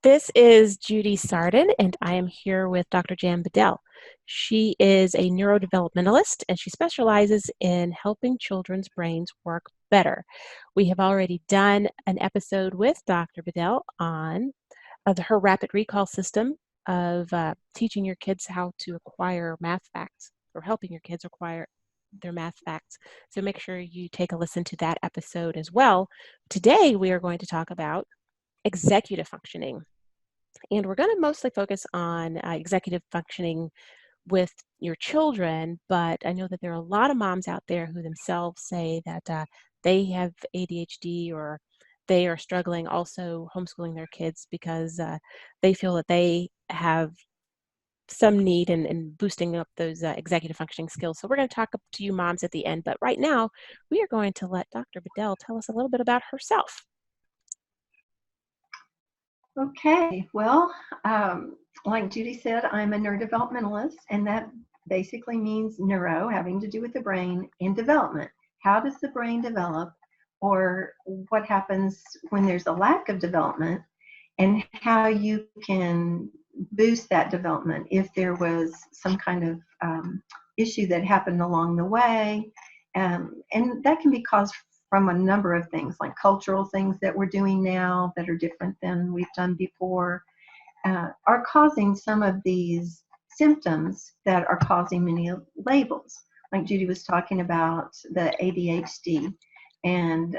This is Judy Sarden, and I am here with Dr. Jan Bedell. She is a neurodevelopmentalist, and she specializes in helping children's brains work better. We have already done an episode with Dr. Bedell on her rapid recall system of teaching your kids how to acquire math facts or helping your kids acquire their math facts. So make sure you take a listen to that episode as well. Today, we are going to talk about executive functioning. And we're going to mostly focus on executive functioning with your children, but I know that there are a lot of moms out there who themselves say that they have ADHD or they are struggling also homeschooling their kids because they feel that they have some need in boosting up those executive functioning skills. So we're going to talk to you moms at the end, but right now we are going to let Dr. Bedell tell us a little bit about herself. Okay, well, like Judy said, I'm a neurodevelopmentalist, and that basically means neuro, having to do with the brain, and development. How does the brain develop, or what happens when there's a lack of development, and how you can boost that development if there was some kind of issue that happened along the way. And that can be caused from a number of things, like cultural things that we're doing now that are different than we've done before, are causing some of these symptoms that are causing many labels. Like Judy was talking about the ADHD, and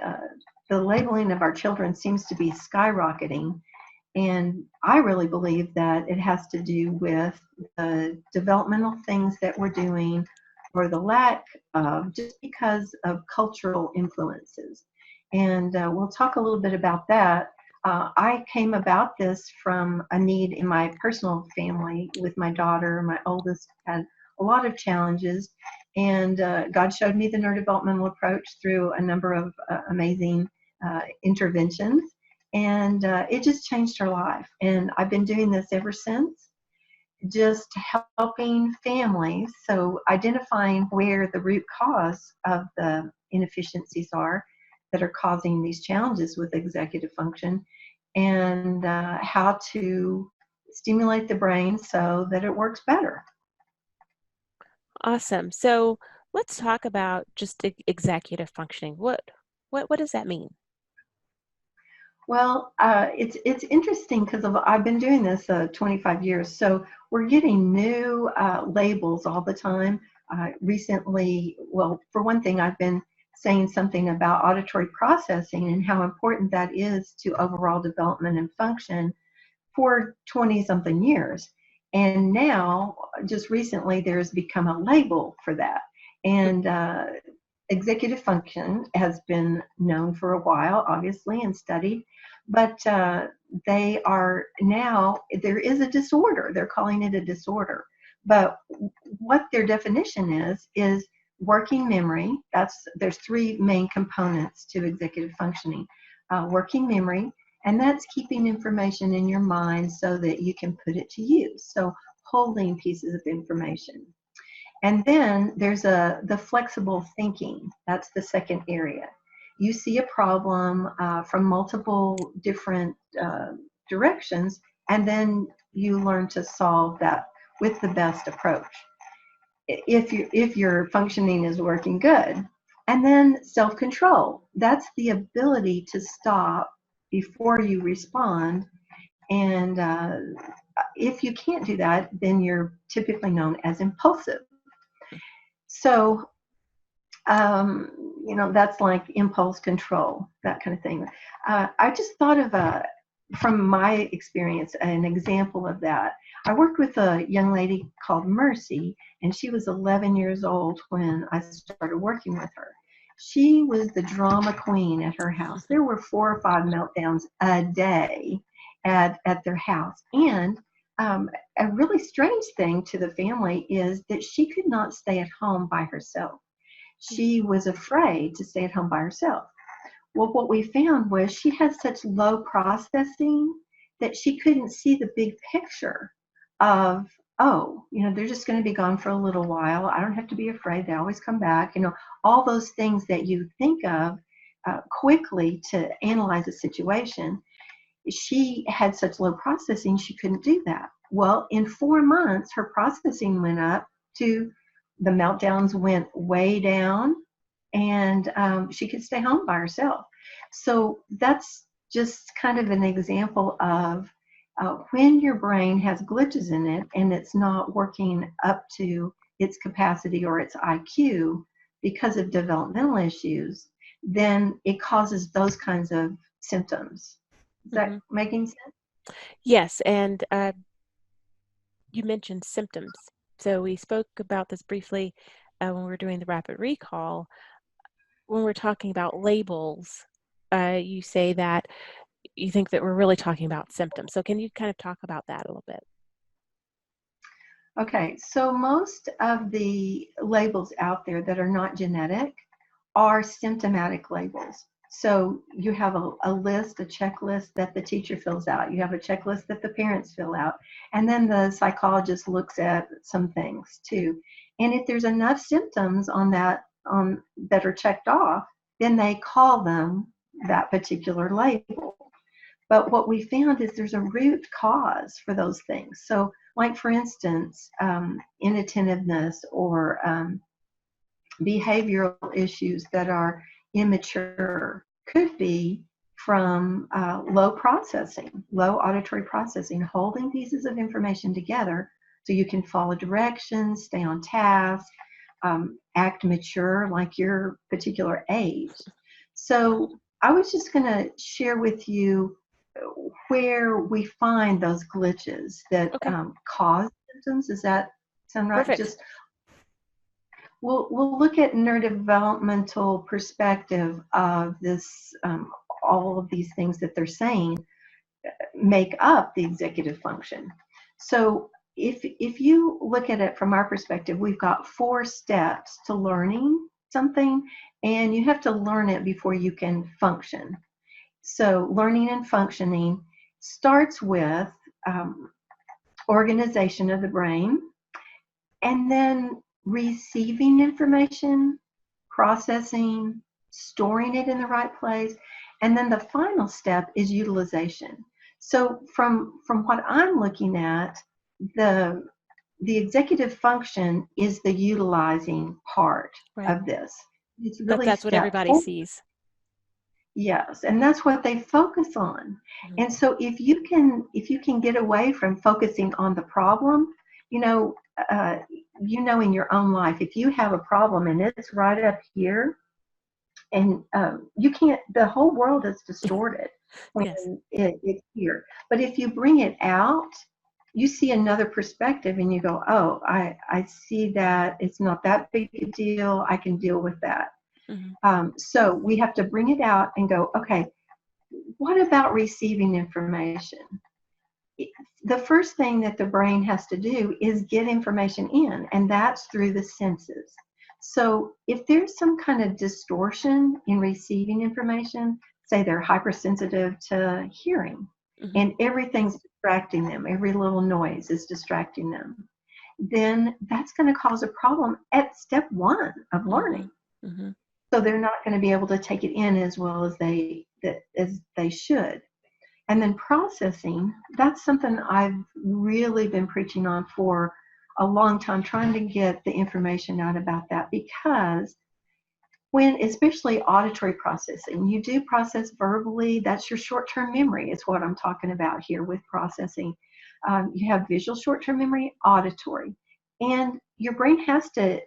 the labeling of our children seems to be skyrocketing. And I really believe that it has to do with the developmental things that we're doing or the lack of, just because of cultural influences. And we'll talk a little bit about that. I came about this from a need in my personal family with my daughter. My oldest had a lot of challenges, and God showed me the neurodevelopmental approach through a number of amazing interventions. And it just changed her life. And I've been doing this ever since, just helping families. So identifying where the root cause of the inefficiencies are that are causing these challenges with executive function, and how to stimulate the brain so that it works better. Awesome. So let's talk about just executive functioning. What does that mean? Well, it's interesting because I've been doing this 25 years, so we're getting new labels all the time. Recently, well, for one thing, I've been saying something about auditory processing and how important that is to overall development and function for 20-something years. And now, just recently, there's become a label for that. And executive function has been known for a while, obviously, and studied, but they are now, there is a disorder. They're calling it a disorder. But what their definition is working memory. There's three main components to executive functioning. Working memory, and that's keeping information in your mind so that you can put it to use. So holding pieces of information. And then there's the flexible thinking. That's the second area. You see a problem from multiple different directions, and then you learn to solve that with the best approach, if your functioning is working good. And then self-control. That's the ability to stop before you respond. And if you can't do that, then you're typically known as impulsive. So, that's like impulse control, that kind of thing. I just thought of from my experience, an example of that. I worked with a young lady called Mercy, and she was 11 years old when I started working with her. She was the drama queen at her house. There were 4 or 5 meltdowns a day at their house. And a really strange thing to the family is that she could not stay at home by herself. She was afraid to stay at home by herself. Well, what we found was she had such low processing that she couldn't see the big picture of, oh, they're just going to be gone for a little while. I don't have to be afraid. They always come back. All those things that you think of quickly to analyze a situation. she had such low processing, she couldn't do that. Well, in 4 months, her processing went up to the meltdowns went way down, and she could stay home by herself. So that's just kind of an example of when your brain has glitches in it and it's not working up to its capacity or its IQ because of developmental issues, then it causes those kinds of symptoms. Is that Hmm. making sense? Yes, and you mentioned symptoms. So we spoke about this briefly when we were doing the rapid recall. When we're talking about labels, you say that you think that we're really talking about symptoms. So can you kind of talk about that a little bit? Okay, so most of the labels out there that are not genetic are symptomatic labels. So you have a list, a checklist that the teacher fills out. You have a checklist that the parents fill out. And then the psychologist looks at some things too. And if there's enough symptoms on that that are checked off, then they call them that particular label. But what we found is there's a root cause for those things. So, like for instance, inattentiveness or behavioral issues that are immature could be from low processing, low auditory processing, holding pieces of information together so you can follow directions, stay on task, act mature like your particular age. So I was just going to share with you where we find those glitches that Okay, cause symptoms. Does that sound right? perfect. Just we'll look at neurodevelopmental perspective of this, all of these things that they're saying make up the executive function. So if you look at it from our perspective, we've got 4 steps to learning something, and you have to learn it before you can function. So learning and functioning starts with um, organization of the brain, and then receiving information, processing, storing it in the right place, and then the final step is utilization. So from what I'm looking at, the the executive function is the utilizing part Right. of this. It's But really that's what step everybody 4. sees. Yes, and that's what they focus on. Mhm. And so if you can get away from focusing on the problem, you know, uh, in your own life, if you have a problem and it's right up here, and you can't, the whole world is distorted when Yes. it's here. But if you bring it out, you see another perspective, and you go, oh, I see that it's not that big a deal. I can deal with that. Hmm. So we have to bring it out and go, okay, what about receiving information? The first thing that the brain has to do is get information in, and that's through the senses. So if there's some kind of distortion in receiving information, say they're hypersensitive to hearing, Hmm. and everything's distracting them, every little noise is distracting them, then that's going to cause a problem at step 1 of Hmm. learning. Hmm. So they're not going to be able to take it in as well as they should. And then processing, that's something I've really been preaching on for a long time, trying to get the information out about that, because when, especially auditory processing, you do process verbally, that's your short-term memory is what I'm talking about here with processing. You have visual short-term memory, auditory, and your brain has to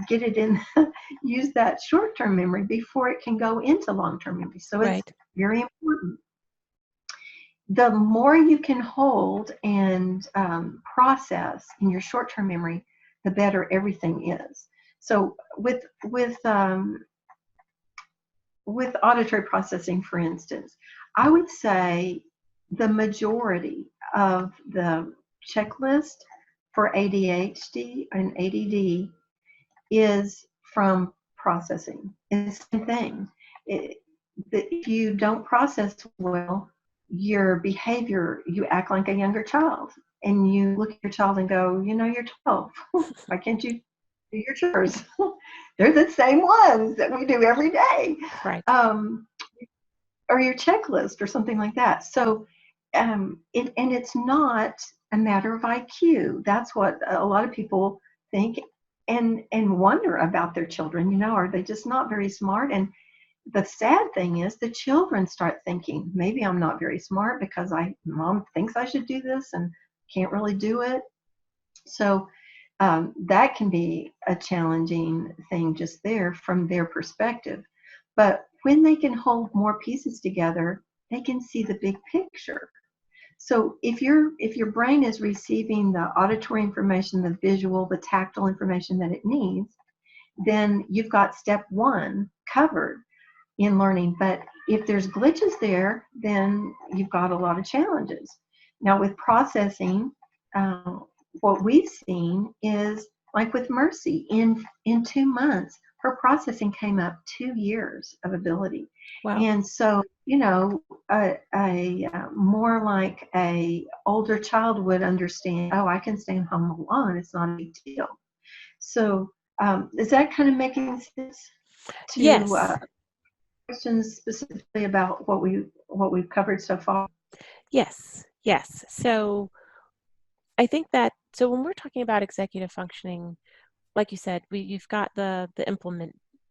get it in, use that short-term memory before it can go into long-term memory. So it's Right. very important. The more you can hold and process in your short-term memory, the better everything is. So with auditory processing, for instance, I would say the majority of the checklist for ADHD and ADD is from processing. It's the same thing. It, if you don't process well, your behavior, you act like a younger child. And you look at your child and go, you're 12. Why can't you do your chores? They're the same ones that we do every day. Right. Um, or your checklist or something like that. So and it's not a matter of IQ. That's what a lot of people think and wonder about their children. Are they just not very smart? And the sad thing is the children start thinking, maybe I'm not very smart because mom thinks I should do this and can't really do it. So that can be a challenging thing just there from their perspective. But when they can hold more pieces together, they can see the big picture. So if your brain is receiving the auditory information, the visual, the tactile information that it needs, then you've got step one covered in learning. But if there's glitches there, then you've got a lot of challenges. Now with processing, uh, what we've seen is like with Mercy, in 2 months, her processing came up 2 years of ability. Wow. And so, a more like a older child would understand, oh, I can stay home alone. It's not a big deal. So is that kind of making sense to Yes. questions specifically about what we've covered so far? Yes. Yes. So I think that when we're talking about executive functioning, like you said, you've got the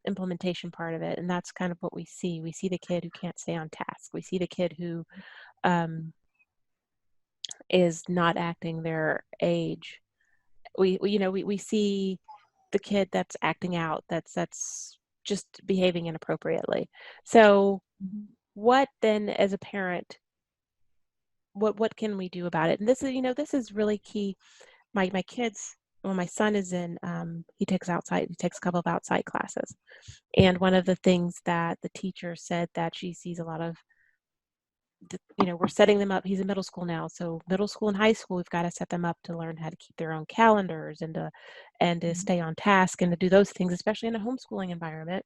implementation part of it, and that's kind of what we see. We see the kid who can't stay on task. We see the kid who um, is not acting their age. We see the kid that's acting out, that's just behaving inappropriately. So what then as a parent, what can we do about it? And this is really key. My kids, well, my son is in, he takes a couple of outside classes. And one of the things that the teacher said that she sees a lot of, we're setting them up. He's in middle school now. So middle school and high school, we've got to set them up to learn how to keep their own calendars and to stay on task and to do those things, especially in a homeschooling environment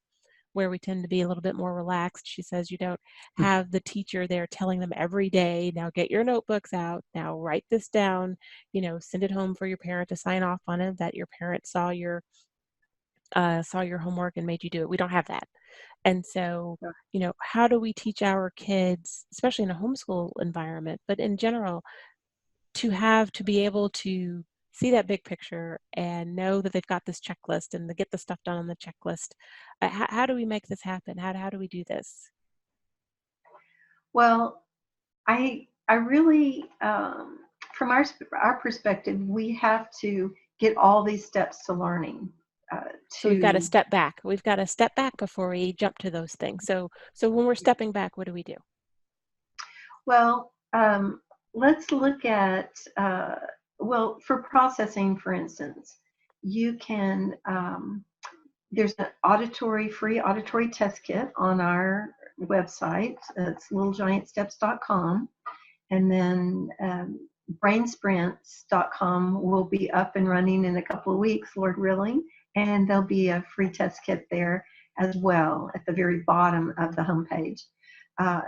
where we tend to be a little bit more relaxed. She says you don't have the teacher there telling them every day, now get your notebooks out, now write this down, send it home for your parent to sign off on it, that your parent saw your homework and made you do it. We don't have that. And so, how do we teach our kids, especially in a homeschool environment, but in general, to be able to see that big picture and know that they've got this checklist and to get the stuff done on the checklist? How do we make this happen? How do we do this? Well, I really, from our perspective, we have to get all these steps to learning. So we've got to To step back. We've got to step back before we jump to those things. So when we're stepping back, what do we do? Well, let's look at well, for processing, for instance, you can there's an free auditory test kit on our website. It's littlegiantsteps.com. And then brainsprints.com will be up and running in a couple of weeks, Lord willing, and there'll be a free test kit there as well at the very bottom of the homepage.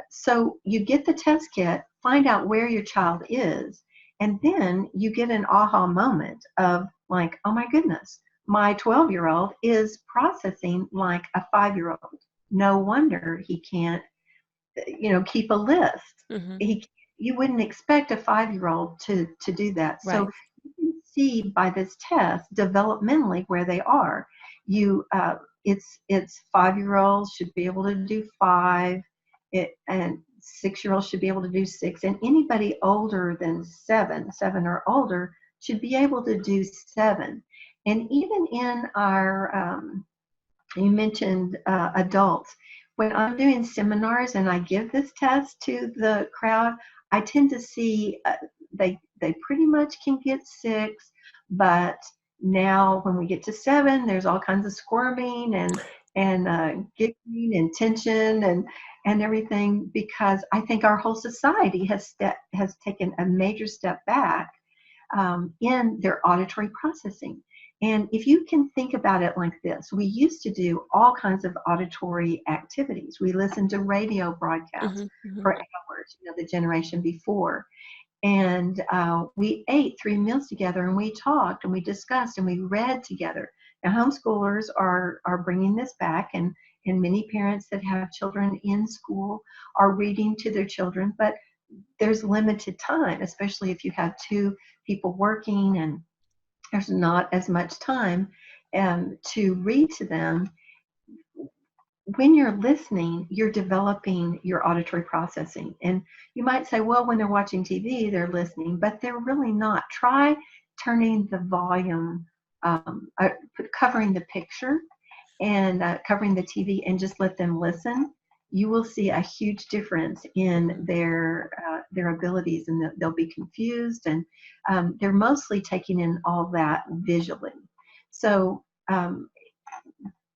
So you get the test kit, find out where your child is, and then you get an aha moment of like, oh my goodness, my 12-year-old is processing like a 5-year-old. No wonder he can't, keep a list. Hmm. You wouldn't expect a 5-year-old to do that. So Right. you can see by this test developmentally where they are. It's 5-year-olds should be able to do 5, and 6-year-olds should be able to do 6, and anybody older than 7 or older should be able to do 7. And even in our you mentioned adults. When I'm doing seminars and I give this test to the crowd, I tend to see they pretty much can get 6, but now when we get to 7, there's all kinds of squirming and giggling and tension and everything, because I think our whole society has taken a major step back in their auditory processing. And if you can think about it like this, we used to do all kinds of auditory activities. We listened to radio broadcasts Hmm. Hmm. for hours, the generation before. And we ate 3 meals together, and we talked and we discussed and we read together. Now, homeschoolers are bringing this back, and many parents that have children in school are reading to their children. But there's limited time, especially if you have two people working and there's not as much time to read to them. When you're listening, you're developing your auditory processing. And you might say, well, when they're watching TV, they're listening, but they're really not. Try turning the volume, covering the picture and covering the TV, and just let them listen. You will see a huge difference in their abilities, and they'll be confused, and they're mostly taking in all that visually. So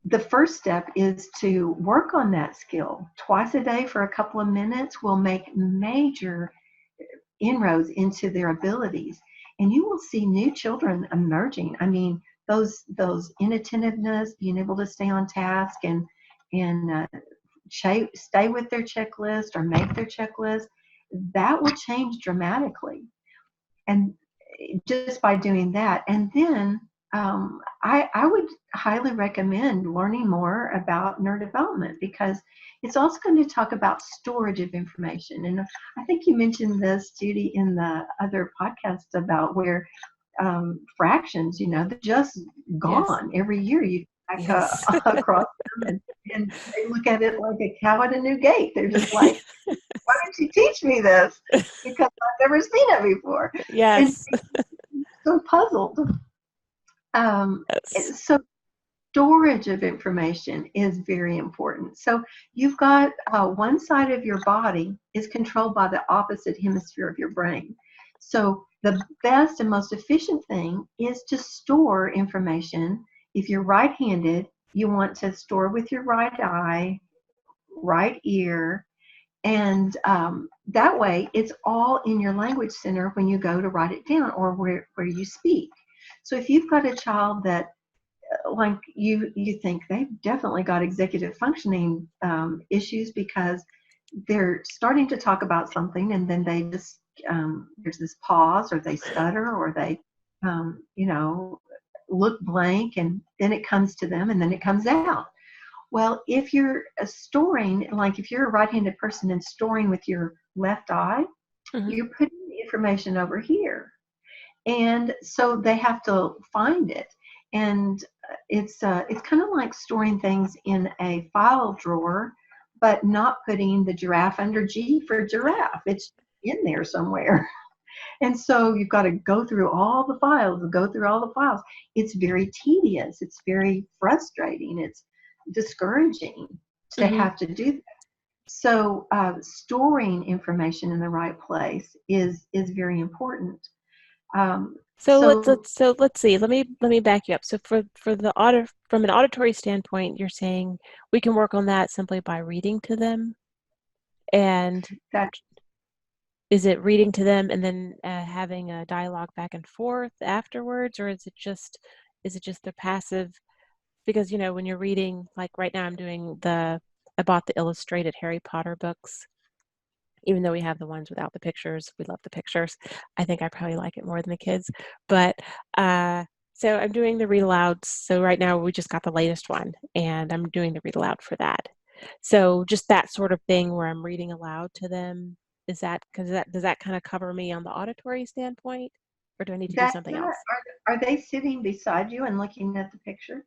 the first step is to work on that skill. Twice a day for a couple of minutes will make major inroads into their abilities. And you will see new children emerging. I mean, those inattentiveness, being able to stay on task and stay with their checklist or make their checklist, that will change dramatically. And just by doing that. And then I would highly recommend learning more about neurodevelopment, because it's also going to talk about storage of information. And I think you mentioned this, Judy, in the other podcasts about where fractions, they're just Yes. gone every year. You back Yes. across them, and they look at it like a cow at a new gate. They're just like, why didn't you teach me this? Because I've never seen it before. And Yes. so puzzled. Yes. So storage of information is very important. So you've got one side of your body is controlled by the opposite hemisphere of your brain. So the best and most efficient thing is to store information. If you're right-handed, you want to store with your right eye, right ear, and that way it's all in your language center when you go to write it down, or where you speak. So if you've got a child that like you think they've definitely got executive functioning issues, because they're starting to talk about something and then they just there's this pause, or they stutter, or they look blank, and then it comes to them and then it comes out. Well, if you're storing, like if you're a right-handed person and storing with your left eye, Hmm. you're putting the information over here. And so they have to find it. And it's kind of like storing things in a file drawer, but not putting the giraffe under G for giraffe. It's in there somewhere. And so you've got to go through all the files, It's very tedious. It's very frustrating. It's discouraging to Hmm. have to do that. So storing information in the right place is very important. Um, So so let's see. Let me back you up. So for the from an auditory standpoint, you're saying we can work on that simply by reading to them. And that is it reading to them and then having a dialogue back and forth afterwards, or is it just the passive? Because when you're reading, like right now, I bought the illustrated Harry Potter books. Even though we have the ones without the pictures, we love the pictures. I think I probably like it more than the kids. But so I'm doing the read alouds. So right now we just got the latest one, and I'm doing the read aloud for that. So just that sort of thing where I'm reading aloud to them. Is that because that does that kind of cover me on the auditory standpoint, or do I need to do that something that else? are they sitting beside you and looking at the pictures?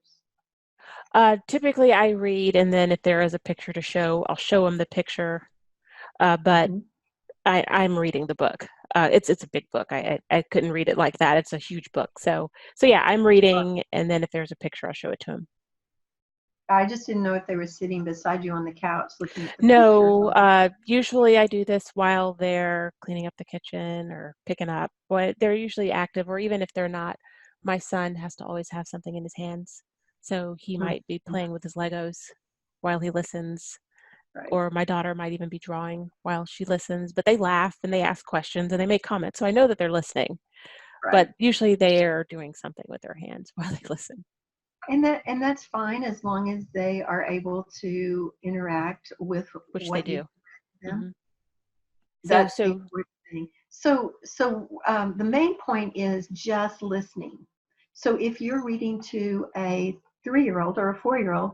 Typically, I read, and then if there is a picture to show, I'll show them the picture. But Hmm. I'm reading the book. It's a big book. I couldn't read it like that. It's a huge book. So yeah, I'm reading, and then if there's a picture, I'll show it to him. I just didn't know if they were sitting beside you on the couch looking at the pictures. No, usually I do this while they're cleaning up the kitchen or picking up. But they're usually active, or even if they're not, my son has to always have something in his hands. So he Mhm. might be playing with his Legos while he listens, Right, or my daughter might even be drawing while she listens. But they laugh and they ask questions and they make comments, so I know that they're listening. right. But usually they are doing something with their hands while they listen, And that's fine, as long as they are able to interact with which they what you do. give them. Hmm. So, That's the so important thing. So the main point is just listening. So if you're reading to a 3-year-old or a 4-year-old,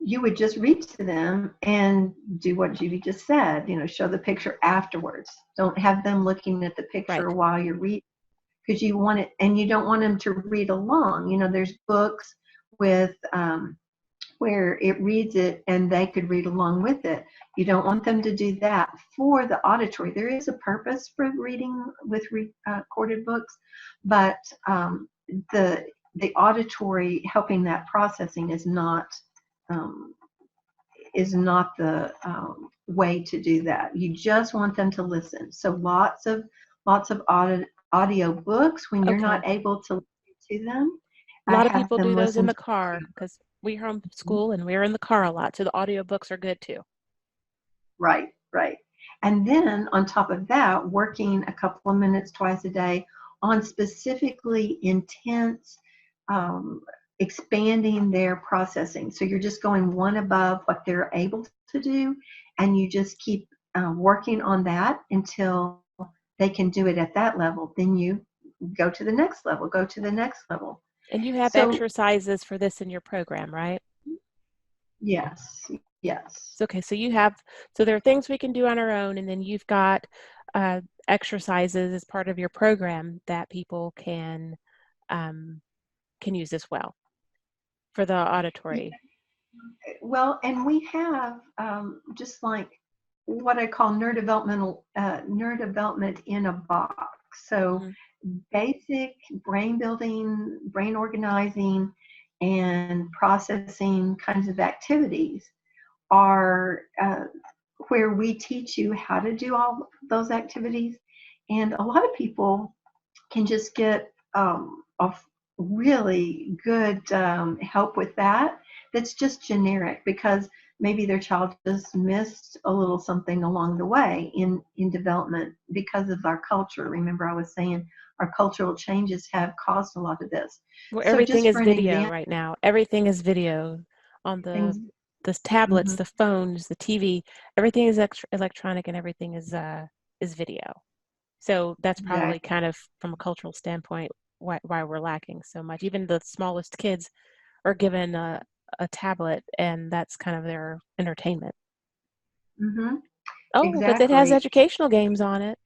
you would just read to them and do what Judy just said, show the picture afterwards. Don't have them looking at the picture Right. while you're reading, because you want it, and you don't want them to read along. There's books with where it reads it and they could read along with it. You don't want them to do that for the auditory. There is a purpose for reading with recorded books, but the auditory helping that processing um, is not the way to do that. You just want them to listen. So lots of audio books when you're Okay. not able to listen to them. A I lot of have people do them those in listen the to car because we homeschool and we're in the car a lot, so the audiobooks are good too. right, right. And then on top of that, working a couple of minutes twice a day on specifically intense um, expanding their processing. So you're just going one above what they're able to do, and you just keep working on that until they can do it at that level. Then you go to the next level, go to the next level. And you have So exercises for this in your program, right? yes, yes. So, okay, so there are things we can do on our own, and then you've got exercises as part of your program that people um, can use as well for the auditory. Well, and we have just like what I call neurodevelopment in a box. So Hmm. basic brain building, brain organizing, and processing kinds of activities are where we teach you how to do all those activities. And a lot of people can just get a really good help with that. That's just generic because maybe their child just missed a little something along the way in development because of our culture. Remember, I was saying our cultural changes have caused a lot of this. Well, So everything just is for an video example, right now. Everything is video on things. the tablets, Mhm. the phones, the TV. Everything is electronic, and everything is video. So that's Yeah. probably kind of from a cultural standpoint why we're lacking so much. Even the smallest kids are given a tablet, and that's kind of their entertainment. Hmm. Oh, but it has Exactly. educational games on it.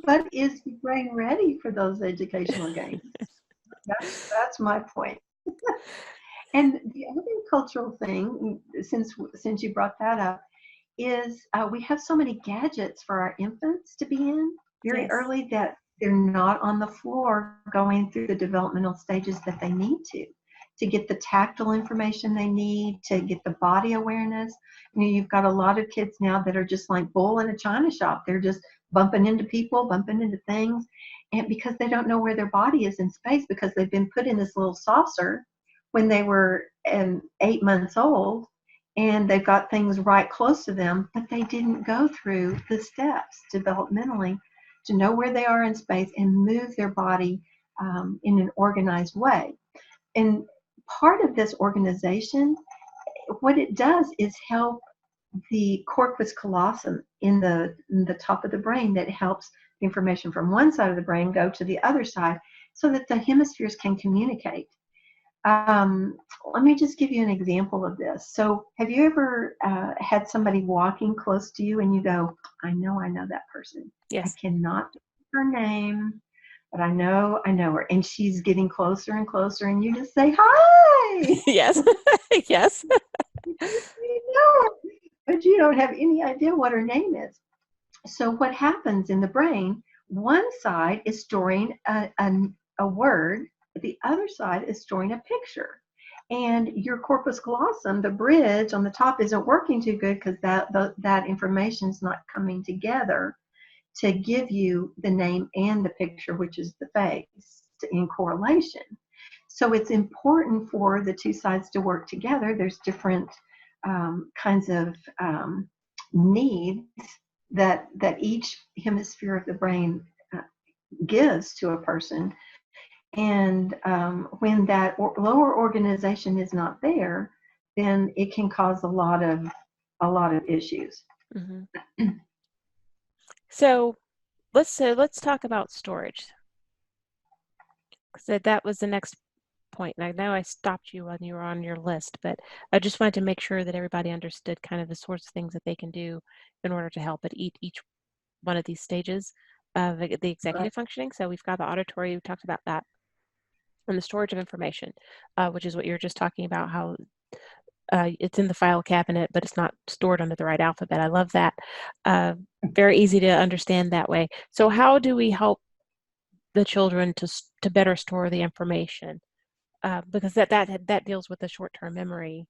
But is the brain ready for those educational gains? That's my point. And the other cultural thing, since you brought that up, is we have so many gadgets for our infants to be in very Yes. early that they're not on the floor going through the developmental stages that they need to get the tactile information they need, to get the body awareness. You've got a lot of kids now that are just like bull in a china shop. They're just bumping into people, bumping into things, and because they don't know where their body is in space because they've been put in this little saucer when they were 8 months old, and they've got things right close to them, but they didn't go through the steps developmentally to know where they are in space and move their body in an organized way. And part of this organization, what it does is help the corpus callosum in the top of the brain that helps the information from one side of the brain go to the other side so that the hemispheres can communicate. Um, Let me just give you an example of this. So, have you ever had somebody walking close to you and you go, I know that person. I Yes. cannot think of her name, but I know her. And she's getting closer and closer, and you just say, Hi! Yes. Yes. You know her, but you don't have any idea what her name is. So, what happens in the brain? One side is storing a word, but the other side is storing a picture. And your corpus callosum, the bridge on the top, isn't working too good because that information is not coming together to give you the name and the picture, which is the face, in correlation. So it's important for the two sides to work together. There's different kinds of needs that each hemisphere of the brain uh, gives to a person. And when that lower organization is not there, then it can cause a lot of issues. Hmm. So let's talk about storage. So that was the next point, and I know I stopped you when you were on your list, but I just wanted to make sure that everybody understood kind of the sorts of things that they can do in order to help at each one of these stages of the Right. executive functioning. So we've got the auditory, we talked about that, and the storage of information, which is what you were just talking about, how it's in the file cabinet, but it's not stored under the right alphabet. I love that. Uh, Very easy to understand that way. So how do we help the children to better store the information? Because that deals with the short-term memory.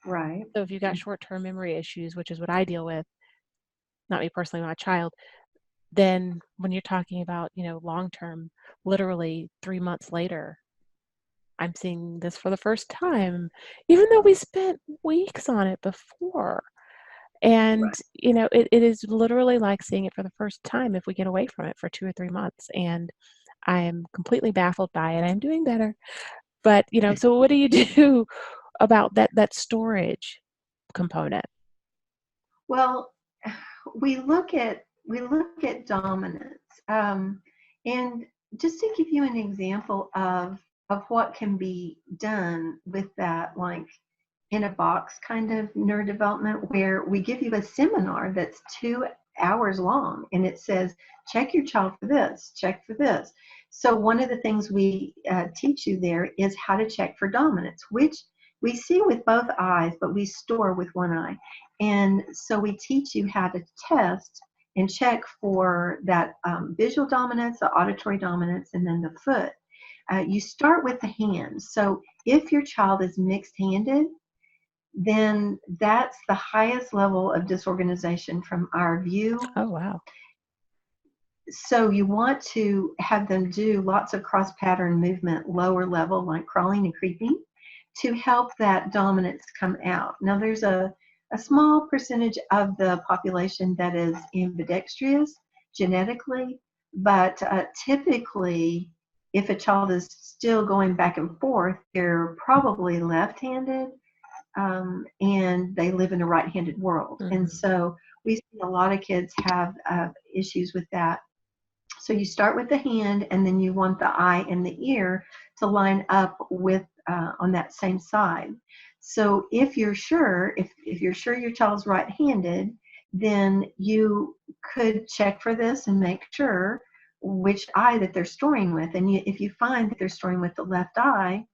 Right. So if you've got short-term memory issues, which is what I deal with, not me personally, my child, then when you're talking about, long-term, literally 3 months later, I'm seeing this for the first time, even though we spent weeks on it before. And, Right. it is literally like seeing it for the first time if we get away from it for 2 or 3 months. And I am completely baffled by it. I'm doing better. But, so what do you do about that storage component? Well, we look at dominance, and just to give you an example of what can be done with that, like in a box kind of neurodevelopment, where we give you a seminar that's 2 hours long, and it says, check your child for this, check for this. So one of the things we teach you there is how to check for dominance, which we see with both eyes, but we store with one eye. And so we teach you how to test and check for that visual dominance, the auditory dominance, and then the foot. You start with the hands. So if your child is mixed-handed, then that's the highest level of disorganization from our view. Oh, wow. So you want to have them do lots of cross pattern movement, lower level, like crawling and creeping, to help that dominance come out. Now, there's a small percentage of the population that is ambidextrous genetically, but typically, if a child is still going back and forth, they're probably left-handed, and they live in a right-handed world. And Hmm. so we see a lot of kids have issues with that. So you start with the hand, and then you want the eye and the ear to line up with on that same side. So if you're sure your child's right-handed, then you could check for this and make sure which eye that they're storing with. And if you find that they're storing with the left eye,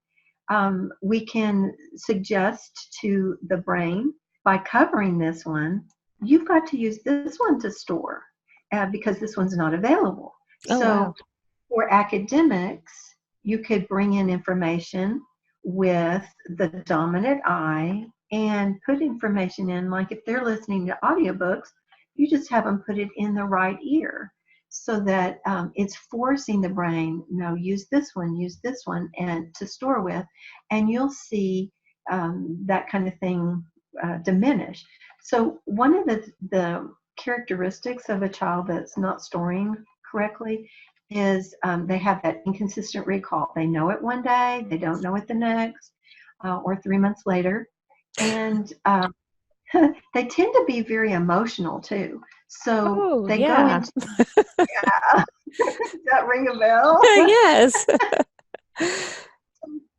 we can suggest to the brain, by covering this one, you've got to use this one to store because this one's not available. Oh, So wow. for academics, you could bring in information with the dominant eye and put information in, like if they're listening to audiobooks, you just have them put it in the right ear so that it's forcing the brain, no, use this one, and to store with, and you'll see that kind of thing diminish. So one of the characteristics of a child that's not storing correctly is they have that inconsistent recall. They know it one day, they don't know it the next, or 3 months later. And they tend to be very emotional too. So Oh, they go yeah. into, does that ring a bell? Yes.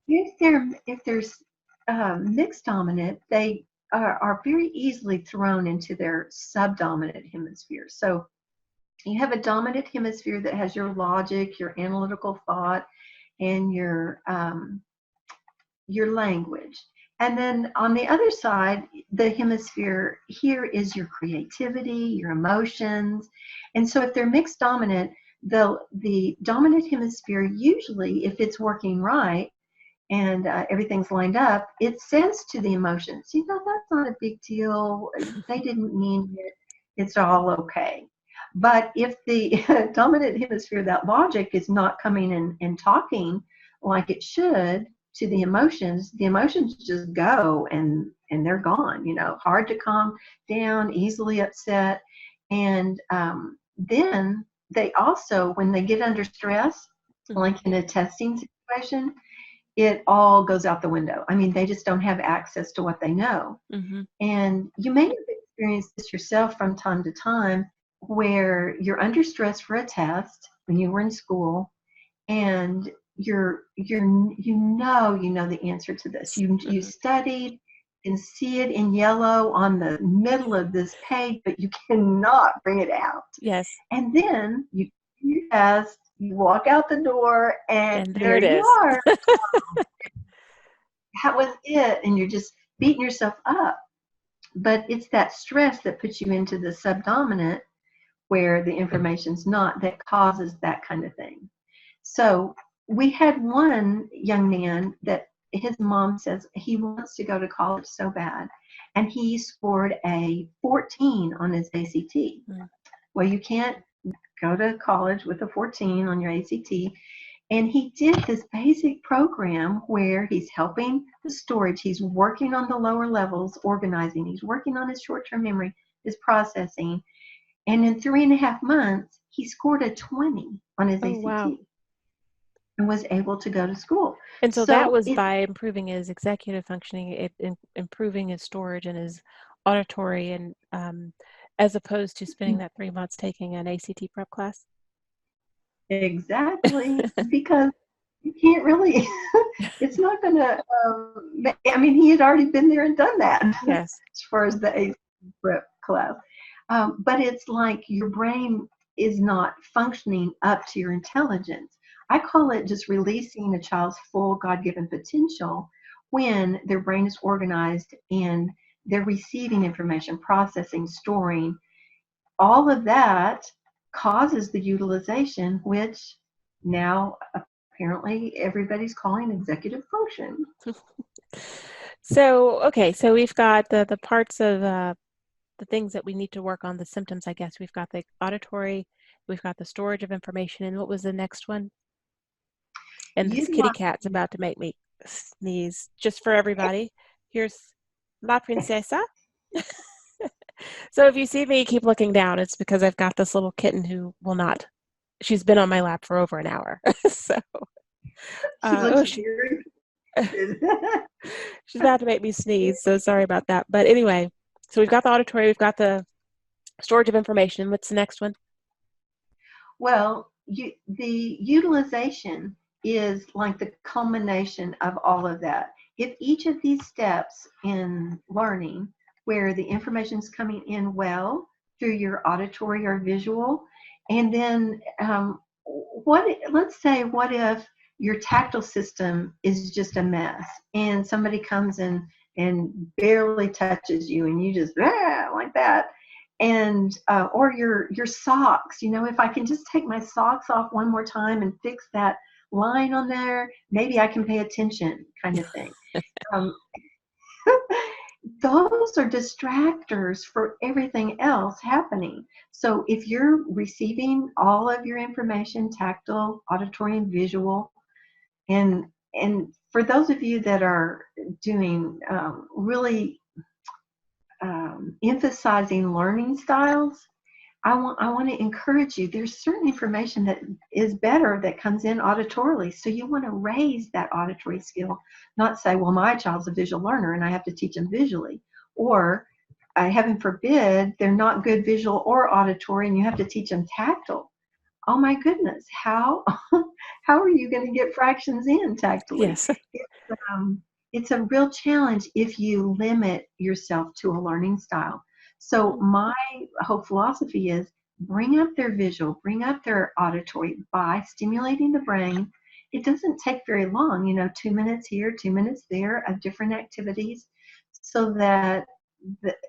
If there's mixed dominant, they are very easily thrown into their subdominant hemisphere. So you have a dominant hemisphere that has your logic, your analytical thought, and your language. And then on the other side, the hemisphere here is your creativity, your emotions. And so if they're mixed dominant, the dominant hemisphere, usually, if it's working right and everything's lined up, it says to the emotions, that's not a big deal. They didn't mean it. It's all okay. But if the dominant hemisphere, that logic, is not coming in and talking like it should to the emotions just go and they're gone. Hard to calm down, easily upset, and then they also, when they get under stress, Hmm. like in a testing situation, it all goes out the window. I mean, they just don't have access to what they know. Hmm. And you may have experienced this yourself from time to time, where you're under stress for a test when you were in school, and you know the answer to this. You Mm-hmm. studied and see it in yellow on the middle of this page, but you cannot bring it out. Yes. And then you test, you walk out the door, and And there there it you is. are. That was it, and you're just beating yourself up. But it's that stress that puts you into the subdominant where the information's not, that causes that kind of thing. So we had one young man that his mom says he wants to go to college so bad, and he scored a 14 on his ACT. Mm. Well, you can't go to college with a 14 on your ACT. And he did this basic program where he's helping the storage. He's working on the lower levels, organizing. He's working on his short-term memory, his processing. And in 3.5 months, he scored a 20 on his Oh, wow. ACT and was able to go to school. And so that So was it's by improving his executive functioning, improving his storage and his auditory, and as opposed to spending that 3 months taking an ACT prep class. exactly because you can't really, it's not going to, I mean, he had already been there and done that Yes. as far as the ACT prep class. But it's like your brain is not functioning up to your intelligence. I call it just releasing a child's full God-given potential when their brain is organized and they're receiving information, processing, storing. All of that causes the utilization, which now apparently everybody's calling executive function. So, okay, so we've got the parts of the things that we need to work on, the symptoms, I guess. We've got the auditory, we've got the storage of information, and what was the next one? And this kitty cat's Utilizing about to make me sneeze. Just for everybody, here's La Princesa. So if you see me keep looking down, it's because I've got this little kitten who will not. She's been on my lap for over an hour. So, she oh, looks very she's about to make me sneeze. So sorry about that. But anyway, so we've got the auditory, we've got the storage of information. What's the next one? well, the utilization is like the culmination of all of that. If each of these steps in learning, where the information is coming in well through your auditory or visual, and then let's say, what if your tactile system is just a mess and somebody comes in and barely touches you and you just like that, and or your socks, if I can just take my socks off one more time and fix that line on there, maybe I can pay attention, kind of thing. um, those are distractors for everything else happening. So if you're receiving all of your information, tactile, auditory, and visual, and for those of you that are doing really emphasizing learning styles, I want to encourage you. There's certain information that is better that comes in auditorily. So you want to raise that auditory skill, not say, well, my child's a visual learner and I have to teach them visually. Or, heaven forbid, they're not good visual or auditory and you have to teach them tactile. Oh my goodness, how how are you going to get fractions in tactily? Yes. It's a real challenge if you limit yourself to a learning style. So my whole philosophy is bring up their visual, bring up their auditory by stimulating the brain. It doesn't take very long, 2 minutes here, 2 minutes there of different activities, so that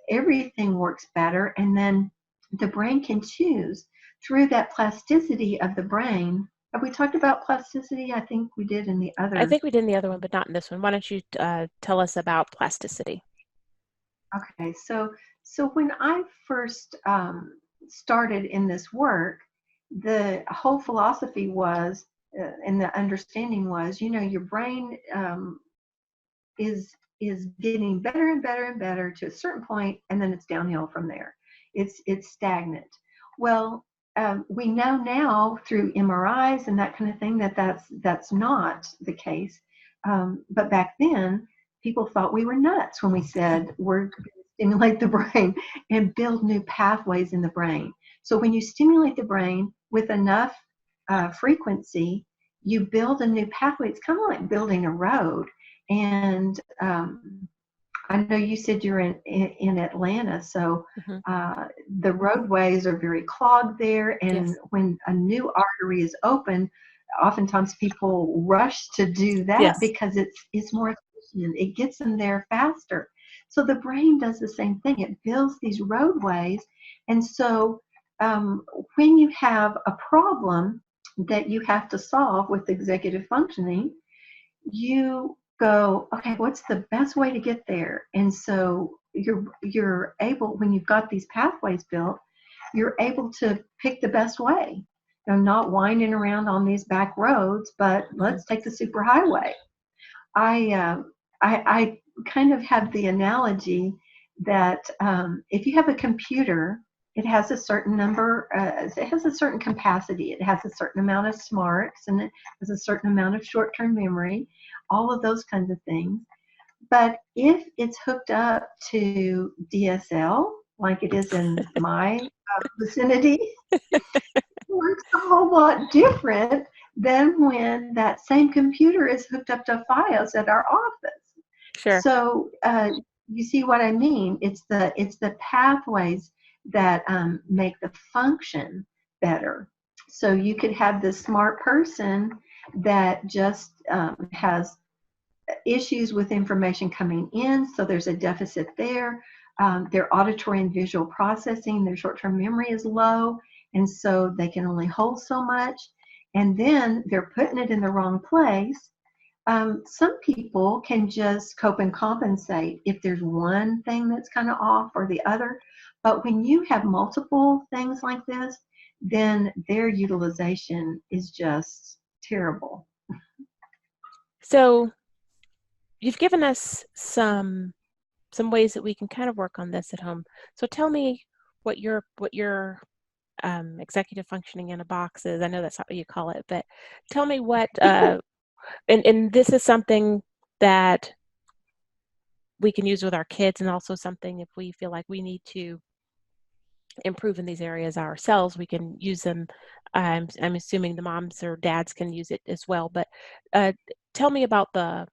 everything works better. And then the brain can choose through that plasticity of the brain. Have we talked about plasticity? I think we did in the I other. think we did in the other one, but not in this one. Why don't you tell us about plasticity? Okay, so when I first started in this work, the whole philosophy was, and the understanding was, your brain is getting better and better and better to a certain point, and then it's downhill from there. It's stagnant. Well, we know now through MRIs and that kind of thing that that's not the case. But back then, people thought we were nuts when we said we're going to stimulate the brain and build new pathways in the brain. So when you stimulate the brain with enough frequency, you build a new pathway. It's kind of like building a road. And I know you said you're in Atlanta, so Hmm. the roadways are very clogged there. And Yes. when a new artery is open, oftentimes people rush to do that Yes. because it's more efficient. It gets them there faster. So the brain does the same thing. It builds these roadways, and so um, when you have a problem that you have to solve with executive functioning, you go, okay, what's the best way to get there? And so you're able, when you've got these pathways built, you're able to pick the best way. Not winding around on these back roads, but Hmm. let's take the superhighway. I I kind of have the analogy that if you have a computer, it has a certain number, it has a certain capacity, it has a certain amount of smarts, and it has a certain amount of short-term memory, all of those kinds of things. But if it's hooked up to DSL, like it is in my vicinity, works a whole lot different than when that same computer is hooked up to FiOS at our office. Sure. So you see what I mean? It's the pathways that make the function better. So you could have this smart person that just has issues with information coming in, so there's a deficit there. Their auditory and visual processing, their short-term memory is low, and so they can only hold so much. And then they're putting it in the wrong place. Some people can just cope and compensate if there's one thing that's kind of off or the other. But when you have multiple things like this, then their utilization is just terrible. So you've given us some ways that we can kind of work on this at home. So tell me what your executive functioning in a box is. I know that's not what you call it, but tell me what and this is something that we can use with our kids, and also something if we feel like we need to improve in these areas ourselves, we can use them. I'm assuming the moms or dads can use it as well. But uh, tell me about the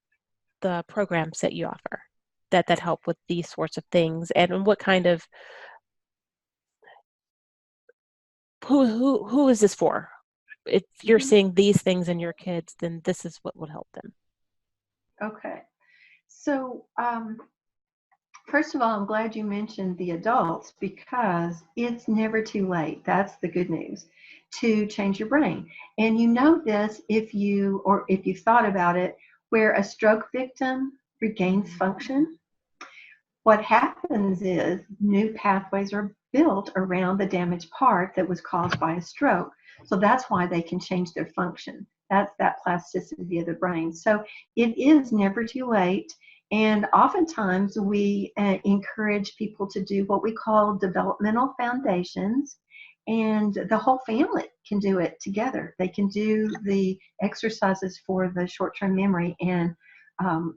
programs that you offer that help with these sorts of things, and what kind of who is this for? If you're Mhm. seeing these things in your kids, then this is what would help them. Okay. So, first of all, I'm glad you mentioned the adults because it's never too late. That's the good news to change your brain. And you know this if you've thought about it, where a stroke victim regains function, what happens is new pathways are built around the damaged part that was caused by a stroke. So that's why they can change their function. That's that plasticity of the brain. So it is never too late. And oftentimes we encourage people to do what we call developmental foundations. And the whole family can do it together. They can do the exercises for the short term memory and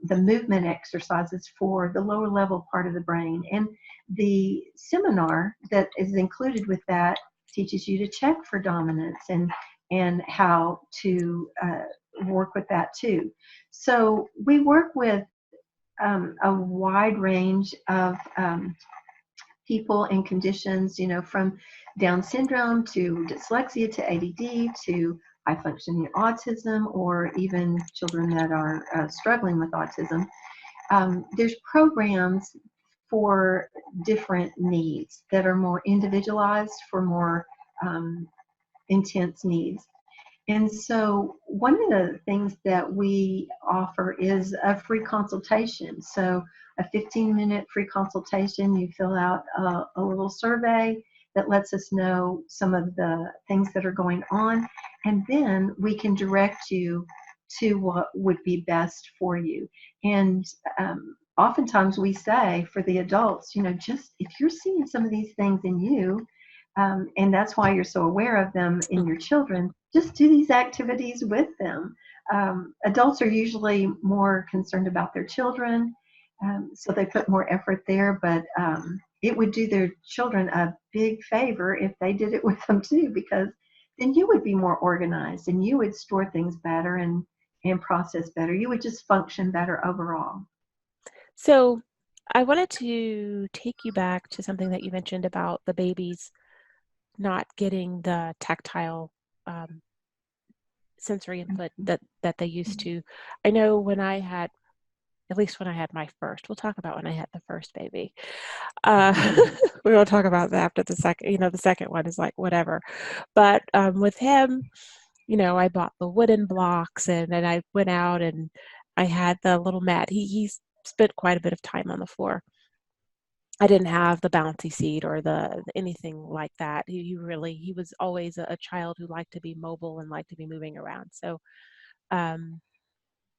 the movement exercises for the lower level part of the brain. And the seminar that is included with that teaches you to check for dominance and how to work with that too. So we work with a wide range of people and conditions, from Down syndrome to dyslexia to ADD to high functioning autism, or even children that are struggling with autism. There's programs for different needs that are more individualized for more um, intense needs. And so one of the things that we offer is a free consultation. So a 15-minute free consultation, you fill out a little survey that lets us know some of the things that are going on, and then we can direct you to what would be best for you. And oftentimes we say for the adults, just if you're seeing some of these things in you, and that's why you're so aware of them in your children, just do these activities with them. Adults are usually more concerned about their children, so they put more effort there, but it would do their children a big favor if they did it with them too, because then you would be more organized and you would store things better and process better. You would just function better overall. So I wanted to take you back to something that you mentioned about the babies not getting the tactile um, sensory input that they used to. I know when I had, at least when I had my first, we'll talk about when I had the first baby. Uh, we won't talk about that after the second, the second one is like whatever. But with him, I bought the wooden blocks and then I went out and I had the little mat. He spent quite a bit of time on the floor. I didn't have the bouncy seat or the anything like that. He was always a child who liked to be mobile and liked to be moving around. Um,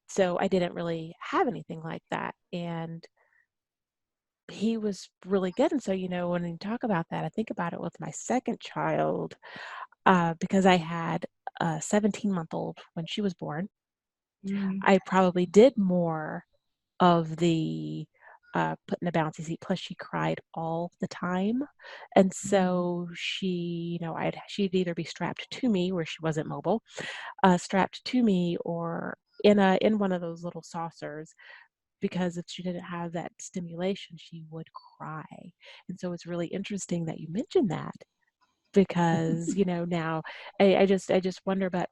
so I didn't really have anything like that. And he was really good. And so, when you talk about that, I think about it with my second child, because I had a 17-month-old when she was born. Mm. I probably did more of the putting the bouncy seat. Plus, she cried all the time, and Mm. so she'd either be strapped to me where she wasn't mobile, strapped to me, or in one of those little saucers. Because if she didn't have that stimulation, she would cry. And so it's really interesting that you mentioned that because now I just wonder, but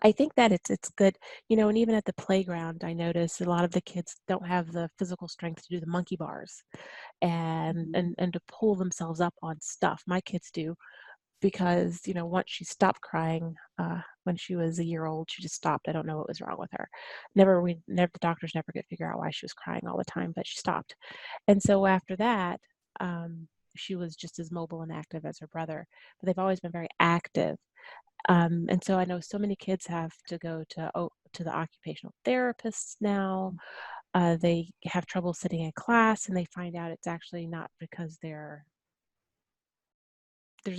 I think that it's good, and even at the playground, I notice a lot of the kids don't have the physical strength to do the monkey bars and to pull themselves up on stuff. My kids do because once she stopped crying when she was a year old, she just stopped. I don't know what was wrong with her. The doctors never could figure out why she was crying all the time, but she stopped. And so after that, she was just as mobile and active as her brother. But they've always been very active. And so I know so many kids have to go to the occupational therapists now. They have trouble sitting in class, and they find out it's actually not because there's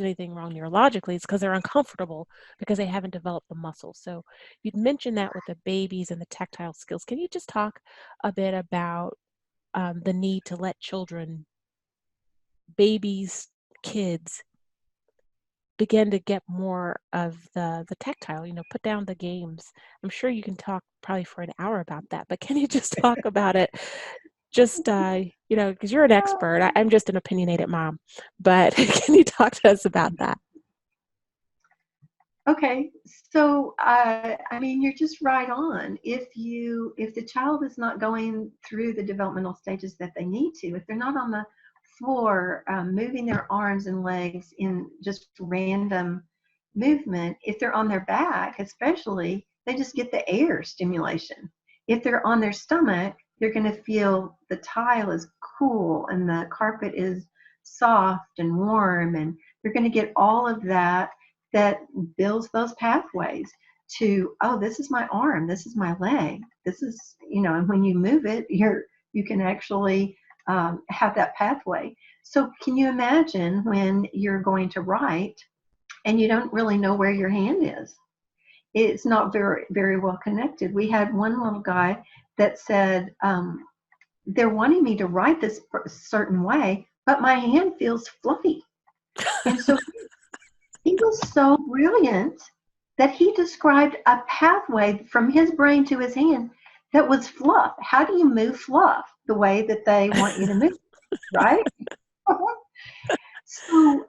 anything wrong neurologically. It's because they're uncomfortable because they haven't developed the muscles. So you'd mentioned that with the babies and the tactile skills. Can you just talk a bit about the need to let children, babies, kids, begin to get more of the tactile, put down the games. I'm sure you can talk probably for an hour about that, but can you just talk about it? Just because you're an expert. I'm just an opinionated mom, but can you talk to us about that? Okay, so I mean, you're just right on. If the child is not going through the developmental stages that they need to, if they're not on the floor moving their arms and legs in just random movement, if they're on their back, especially, they just get the air stimulation. If they're on their stomach, they're going to feel the tile is cool and the carpet is soft and warm, and they're going to get all of that builds those pathways to, oh, this is my arm, this is my leg, this is, and when you move it, you can actually have that pathway. So can you imagine when you're going to write and you don't really know where your hand is? It's not very, very well connected. We had one little guy that said, they're wanting me to write this certain way, but my hand feels fluffy. And so he was so brilliant that he described a pathway from his brain to his hand that was fluff. How do you move fluff the way that they want you to move, right? So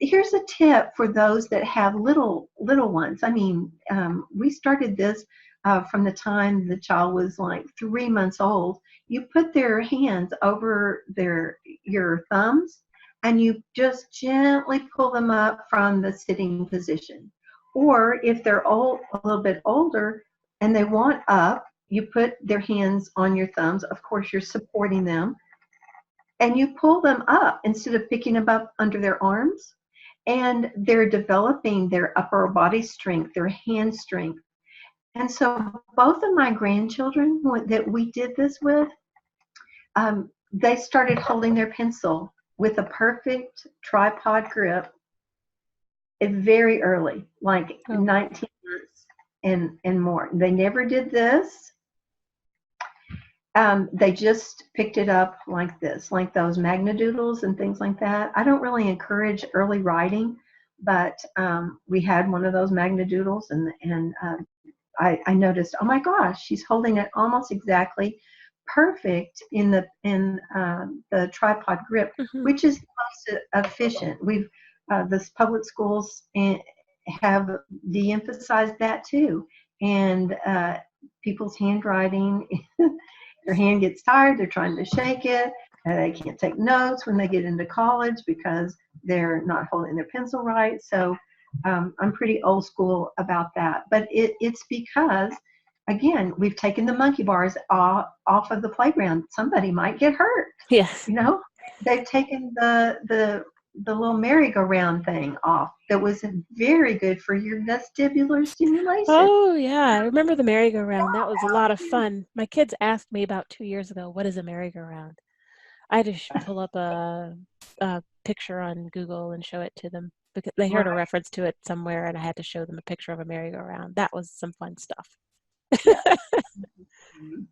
here's a tip for those that have little ones. I mean, we started this from the time the child was like 3 months old. You put their hands over your thumbs, and you just gently pull them up from the sitting position. Or if they're a little bit older and they want up, you put their hands on your thumbs. Of course, you're supporting them, and you pull them up instead of picking them up under their arms. And they're developing their upper body strength, their hand strength. And so both of my grandchildren that we did this with, they started holding their pencil with a perfect tripod grip very early, like Oh, 19 months and more. They never did this. They just picked it up like this, like those magnadoodles and things like that. I don't really encourage early writing, but we had one of those magnadoodles, and I noticed, oh my gosh, she's holding it almost exactly perfect in the tripod grip, Hmm. which is most efficient. This public schools have de-emphasized that too, and people's handwriting, their hand gets tired, they're trying to shake it, they can't take notes when they get into college because they're not holding their pencil right. So I'm pretty old school about that. But it's because, again, we've taken the monkey bars off of the playground. Somebody might get hurt. Yes. You know, they've taken the little merry-go-round thing off that was very good for your vestibular stimulation. Oh, yeah. I remember the merry-go-round. That was a lot of fun. My kids asked me about 2 years ago, what is a merry-go-round? I had to pull up a picture on Google and show it to them because they heard a Right. reference to it somewhere, and I had to show them a picture of a merry-go-round. That was some fun stuff. Yeah. Mhm.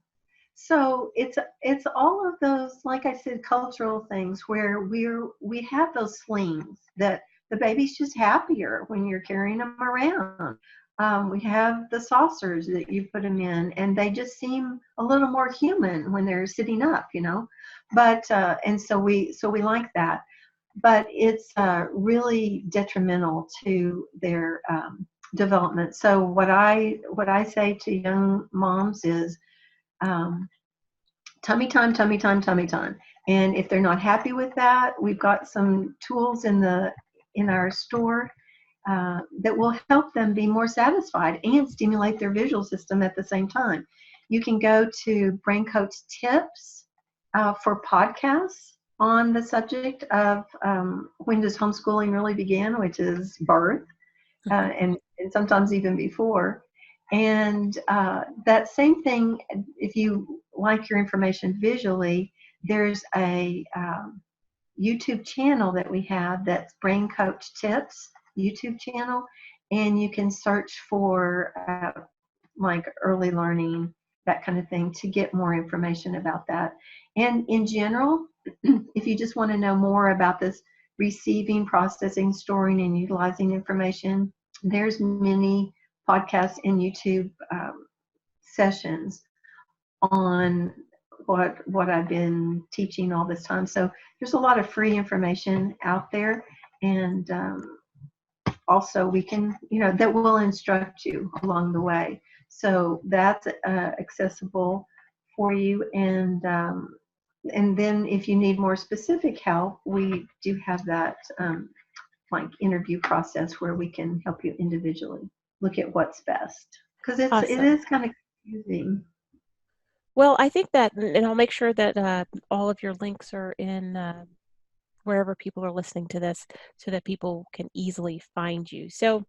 So it's all of those, like I said, cultural things where we have those slings that the baby's just happier when you're carrying them around. We have the saucers that you put them in, and they just seem a little more human when they're sitting up, you know. But and so we like that, but it's really detrimental to their development. So what I say to young moms is, um, tummy time, tummy time, tummy time. And if they're not happy with that, we've got some tools in our store that will help them be more satisfied and stimulate their visual system at the same time. You can go to Brain Coach Tips for podcasts on the subject of when does homeschooling really begin, which is birth, Mhm. and sometimes even before. And that same thing, if you like your information visually, there's a YouTube channel that we have that's Brain Coach Tips YouTube channel, and you can search for like early learning, that kind of thing, to get more information about that. And in general, if you just want to know more about this receiving, processing, storing, and utilizing information, there's many podcasts and YouTube sessions on what I've been teaching all this time. So there's a lot of free information out there, and also we can, that will instruct you along the way. So that's accessible for you. And then if you need more specific help, we do have that like interview process where we can help you individually look at what's best, because it Awesome. is kind of confusing. Well, I think that, and I'll make sure that all of your links are in wherever people are listening to this so that people can easily find you. So,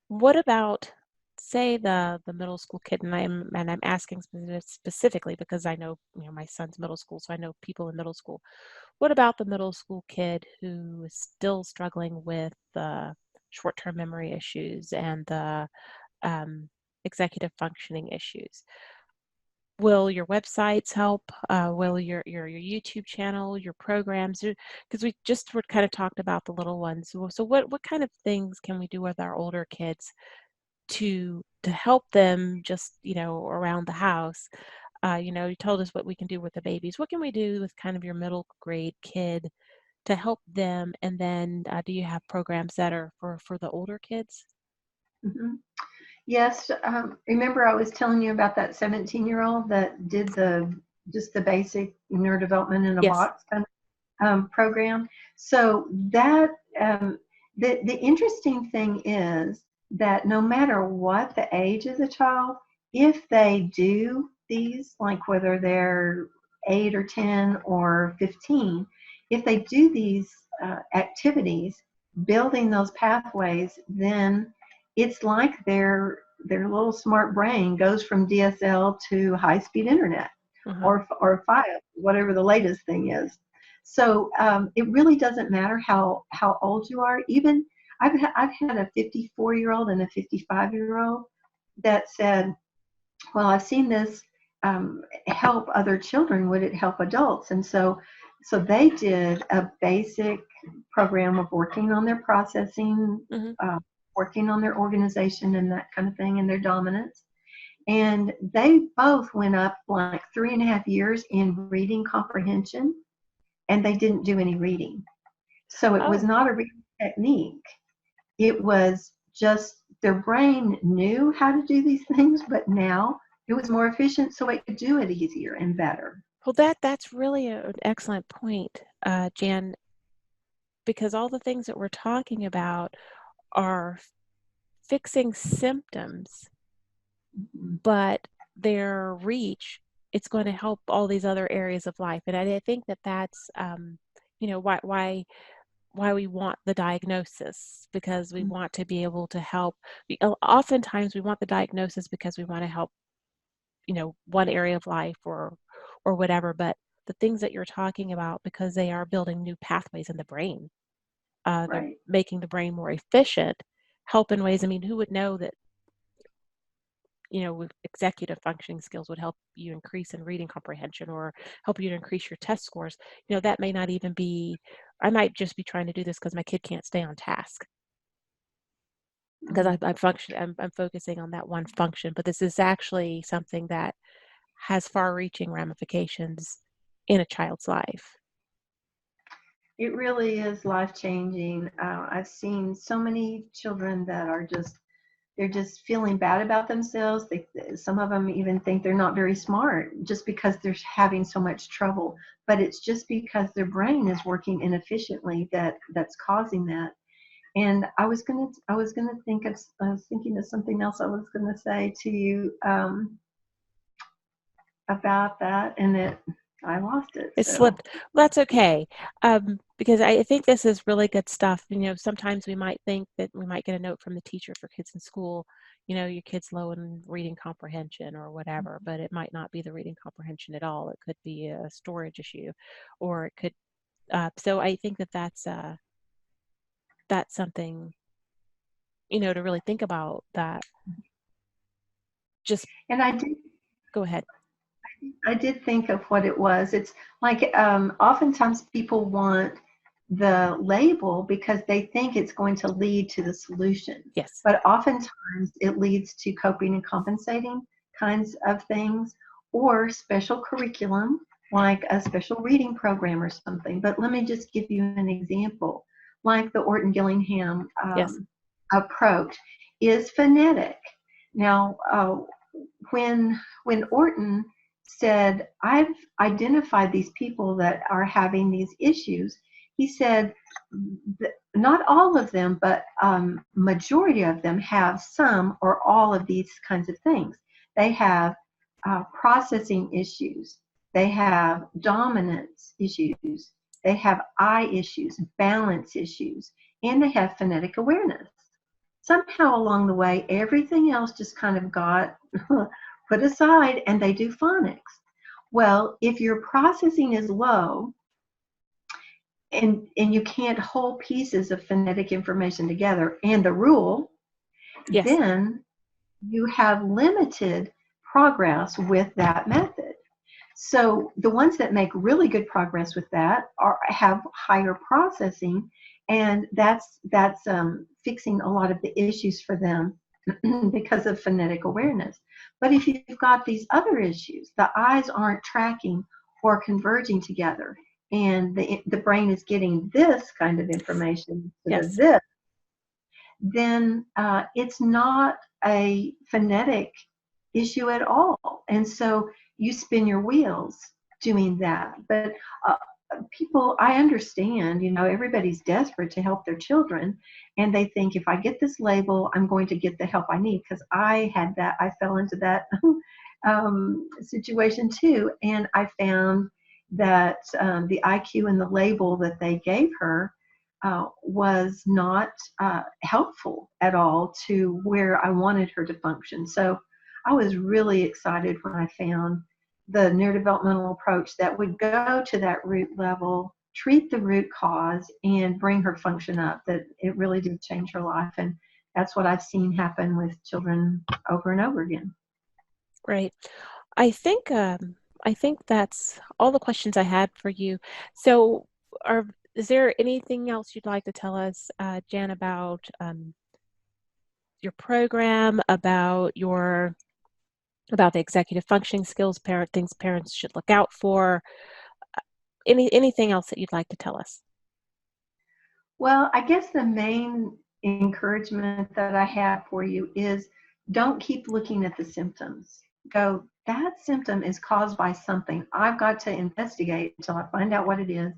what about, say, the middle school kid, and I'm asking specifically because I know, my son's middle school, so I know people in middle school. What about the middle school kid who is still struggling with the short-term memory issues and the executive functioning issues? Will your websites help? Will your YouTube channel, your programs? Because we just were kind of talked about the little ones. So what kind of things can we do with our older kids to help them just, around the house? You told us what we can do with the babies. What can we do with kind of your middle grade kid to help them? And then do you have programs that are for the older kids? Mhm. Yes, remember I was telling you about that 17-year-old that did just the basic neurodevelopment in a Yes. box kind of program. So that the interesting thing is that no matter what the age of the child, if they do these, like whether they're 8 or 10 or 15, if they do these activities, building those pathways, then it's like their little smart brain goes from DSL to high-speed internet, Uh-huh. or five, whatever the latest thing is. So it really doesn't matter how old you are. Even I've had a 54-year-old and a 55-year-old that said, "Well, I've seen this help other children. Would it help adults?" And so they did a basic program of working on their processing, Hmm. uh, working on their organization and that kind of thing, and their dominance. And they both went up like 3.5 years in reading comprehension, and they didn't do any reading. So it was Oh, not a reading technique. It was just their brain knew how to do these things, but now it was more efficient, so it could do it easier and better. well, that's really an excellent point, Jan, because all the things that we're talking about are fixing symptoms, Mhm. but their reach, it's going to help all these other areas of life. And I think that that's, why we want the diagnosis, because we want to be able to help. Oftentimes we want the diagnosis because we want to help, one area of life or whatever. But the things that you're talking about, because they are building new pathways in the brain, they're Right. making the brain more efficient, help in ways. I mean, who would know that, with executive functioning skills would help you increase in reading comprehension or help you to increase your test scores? That may not even be, I might just be trying to do this because my kid can't stay on task, because Mhm. I'm focusing on that one function. But this is actually something that has far-reaching ramifications in a child's life. It really is life changing. I've seen so many children that are they're just feeling bad about themselves. Some of them even think they're not very smart just because they're having so much trouble. But it's just because their brain is working inefficiently that's causing that. And I was thinking of something else I was gonna say to you about that, and I lost it. It So slipped. Well, that's okay, because I think this is really good stuff. Sometimes we might think that we might get a note from the teacher for kids in school, your kid's low in reading comprehension or whatever, but it might not be the reading comprehension at all. It could be a storage issue, or it could. So I think that that's something, to really think about. That just and go ahead. I did think of what it was. It's like oftentimes people want the label because they think it's going to lead to the solution. Yes. But oftentimes it leads to coping and compensating kinds of things or special curriculum, like a special reading program or something. But let me just give you an example. Like the Orton Gillingham Yes. approach is phonetic. Now, when Orton said, I've identified these people that are having these issues, he said, not all of them, but majority of them have some or all of these kinds of things. They have processing issues. They have dominance issues. They have eye issues, balance issues, and they have phonetic awareness. Somehow along the way, everything else just kind of got put aside and they do phonics. Well, if your processing is low and you can't hold pieces of phonetic information together and the rule, Yes. then you have limited progress with that method. So the ones that make really good progress with that have higher processing, and that's fixing a lot of the issues for them because of phonetic awareness. But if you've got these other issues, the eyes aren't tracking or converging together, and the brain is getting this kind of information instead of Yes. this, then it's not a phonetic issue at all. And so you spin your wheels doing that. But uh, people, I understand, everybody's desperate to help their children. And they think if I get this label, I'm going to get the help I need. Because I fell into that situation too. And I found that the IQ and the label that they gave her was not helpful at all to where I wanted her to function. So I was really excited when I found the neurodevelopmental approach that would go to that root level, treat the root cause, and bring her function up. That it really did change her life. And that's what I've seen happen with children over and over again. Right. I think that's all the questions I had for you. So, are Is there anything else you'd like to tell us, Jan, about your program, about the executive functioning skills, things parents should look out for? Anything else that you'd like to tell us? Well, I guess the main encouragement that I have for you is don't keep looking at the symptoms. Go, that symptom is caused by something. I've got to investigate until I find out what it is.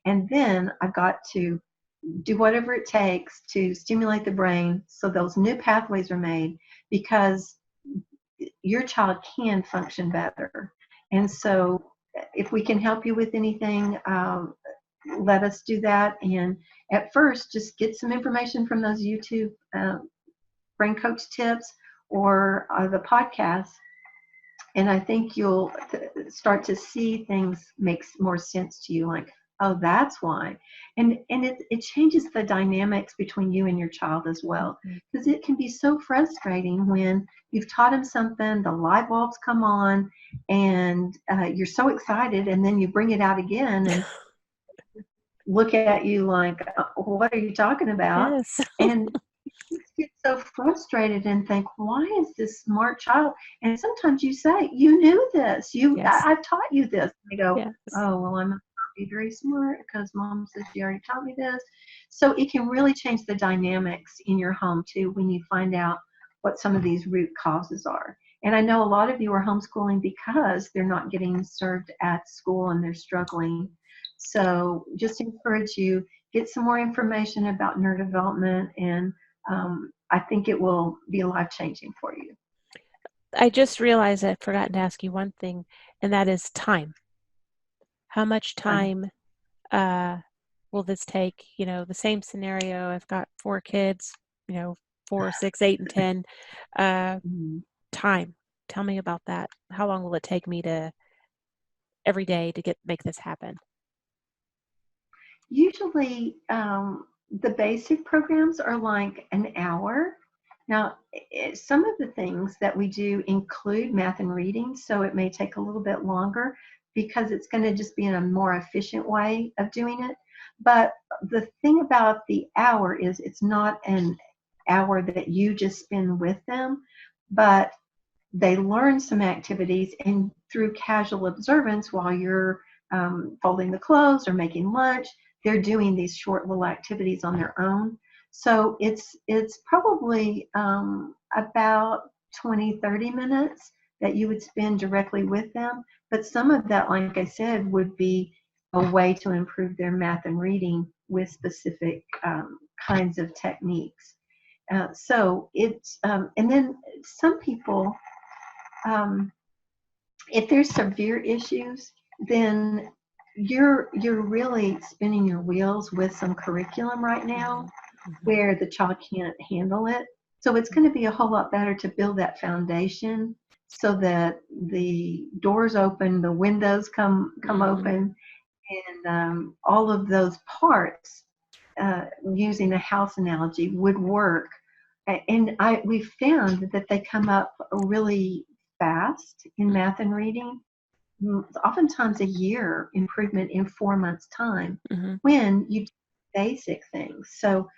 And then I've got to do whatever it takes to stimulate the brain so those new pathways are made, because your child can function better. And so if we can help you with anything, let us do that. And at first, just get some information from those YouTube brain coach tips or the podcast. And I think you'll start to see things make more sense to you, like, oh, that's why. And it changes the dynamics between you and your child as well, because it can be so frustrating when you've taught him something, the light bulbs come on, and you're so excited, and then you bring it out again and look at you like, what are you talking about? Yes. And get so frustrated and think, why is this smart child? And sometimes you say, you knew this. Yes. I've taught you this. And they go, Yes. oh, well, I'm not be very smart because mom says she already taught me this. So it can really change the dynamics in your home too when you find out what some of these root causes are. And I know a lot of you are homeschooling because they're not getting served at school and they're struggling. So just encourage you, get some more information about neurodevelopment, and I think it will be life-changing for you. I just realized I forgot to ask you one thing, and that is time. How much time will this take? The same scenario. I've got 4 kids, 4, 6, 8, and 10. Time. Tell me about that. How long will it take me every day to make this happen? Usually, the basic programs are like an hour. Now, some of the things that we do include math and reading, so it may take a little bit longer because it's going to just be in a more efficient way of doing it. But the thing about the hour is it's not an hour that you just spend with them, but they learn some activities, and through casual observance while you're folding the clothes or making lunch, they're doing these short little activities on their own. So it's probably about 20-30 minutes that you would spend directly with them. But some of that, like I said, would be a way to improve their math and reading with specific kinds of techniques. So it's, and then some people, if there's severe issues, then you're really spinning your wheels with some curriculum right now where the child can't handle it. So it's going to be a whole lot better to build that foundation so that the doors open, the windows come open, and all of those parts, using a house analogy, would work. And we found that they come up really fast in math and reading, oftentimes a year improvement in 4 months' time when you do basic things. So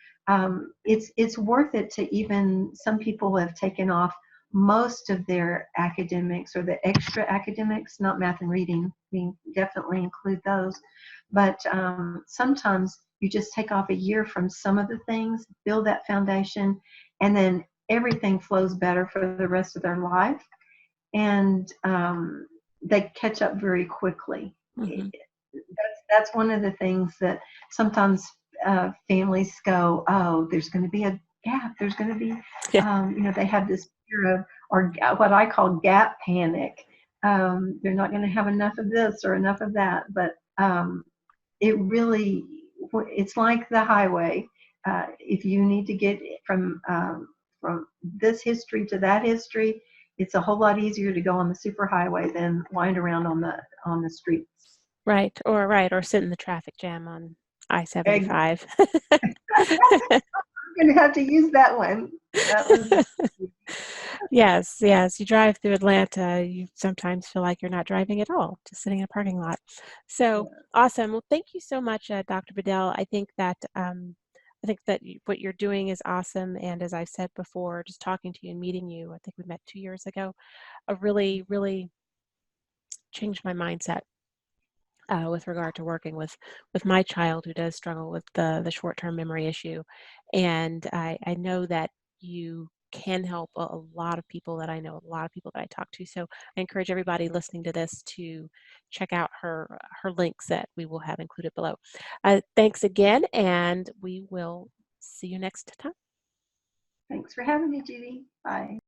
it's worth it to, even some people have taken off most of their academics or the extra academics, not math and reading. We definitely include those. But sometimes you just take off a year from some of the things, build that foundation, and then everything flows better for the rest of their life. And they catch up very quickly. That's one of the things that sometimes families go, oh, there's going to be a gap. There's going to be, they have this fear of, or what I call gap panic. They're not going to have enough of this or enough of that. But it really, it's like the highway. If you need to get from this history to that history, it's a whole lot easier to go on the superhighway than wind around on the streets. Right, or sit in the traffic jam on I-75. I'm going to have to use that one. That was Yes, yes. You drive through Atlanta, you sometimes feel like you're not driving at all, just sitting in a parking lot. So Yeah, awesome. Well, thank you so much, Dr. Bedell. I think that what you're doing is awesome. And as I've said before, just talking to you and meeting you, I think we met 2 years ago, really, really changed my mindset with regard to working with my child who does struggle with the short-term memory issue. And I know that you can help a lot of people that I know, a lot of people that I talk to. So I encourage everybody listening to this to check out her links that we will have included below. Thanks again, and we will see you next time. thanks for having me, Judy. Bye.